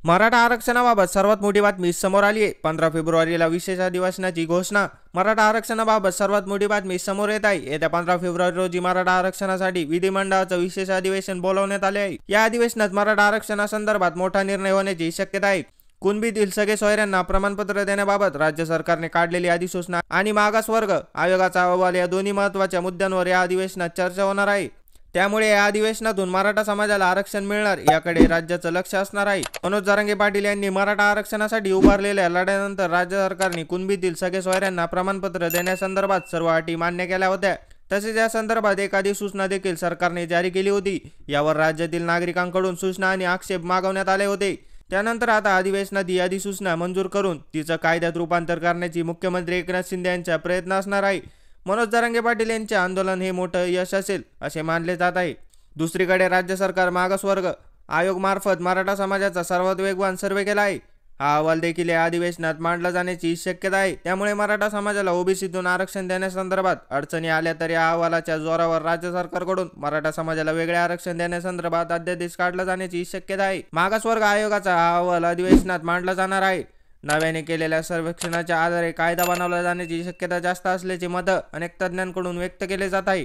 मराठा आरक्षणाबाबत सर्वात मोठी बातमी समोर आली आहे। 15 फेब्रुवारीला विशेष अधिवेशनाची घोषणा। मराठा आरक्षणाबाबत सर्वात मोठी बातमी समोर येत आहे। येत्या 15 फेब्रुवारी रोजी मराठा आरक्षणासाठी विधिमंडळाचं विशेष अधिवेशन बोलावण्यात आले आहे। या अधिवेशनात मराठा आरक्षणासंदर्भात मोठा निर्णय होण्याची शक्यता आहे। कुणबीतील सगळे सोयऱ्यांना प्रमाणपत्र देण्याबाबत राज्य सरकारने काढलेली अधिसूचना आणि मागासवर्ग आयोगाचा अहवाल या दोन्ही महत्त्वाच्या मुद्द्यांवर या अधिवेशनात चर्चा होणार आहे। त्यामुळे या अधिवेशनातून मराठा समाजाला आरक्षण मिळणार याकडे राज्याचं लक्ष असणार आहे। मनोज जरांगे पाटील यांनी मराठा आरक्षणासाठी उभारलेल्या लढ्यानंतर राज्य सरकारने कुणबीतील सगळे सोयऱ्यांना प्रमाणपत्र देण्यासंदर्भात सर्व अटी मान्य केल्या होत्या। तसेच या संदर्भात एक अधिसूचना देखील सरकारने जारी केली होती। यावर राज्यातील नागरिकांकडून सूचना आणि आक्षेप मागवण्यात आले होते। त्यानंतर आता अधिवेशनात ही अधिसूचना मंजूर करून तिचं कायद्यात रूपांतर करण्याची मुख्यमंत्री एकनाथ शिंदे यांचा प्रयत्न असणार आहे। मनोज जरांगे पाटील यांचे आंदोलन हे मोठं यश असेल असे मानले जात आहे। दुसरीकडे राज्य सरकार मागासवर्ग आयोग मार्फत मराठा समाजाचा सर्वात वेगवान सर्वे केला आहे। हा अहवाल देखील या अधिवेशनात मांडला जाण्याची शक्यता आहे। त्यामुळे मराठा समाजाला ओबीसीतून आरक्षण देण्यासंदर्भात अडचणी आल्या तर या अहवालाच्या जोरावर राज्य सरकारकडून मराठा समाजाला वेगळे आरक्षण देण्यासंदर्भात अध्यादेश काढला जाण्याची शक्यता आहे। मागासवर्ग आयोगाचा हा अहवाल अधिवेशनात मांडला जाणार आहे। नव्याने केलेल्या सर्वेक्षणाच्या आधारे कायदा बनवला जाण्याची शक्यता जास्त असल्याचे मत अनेक तज्ज्ञांकडून व्यक्त केले जात आहे।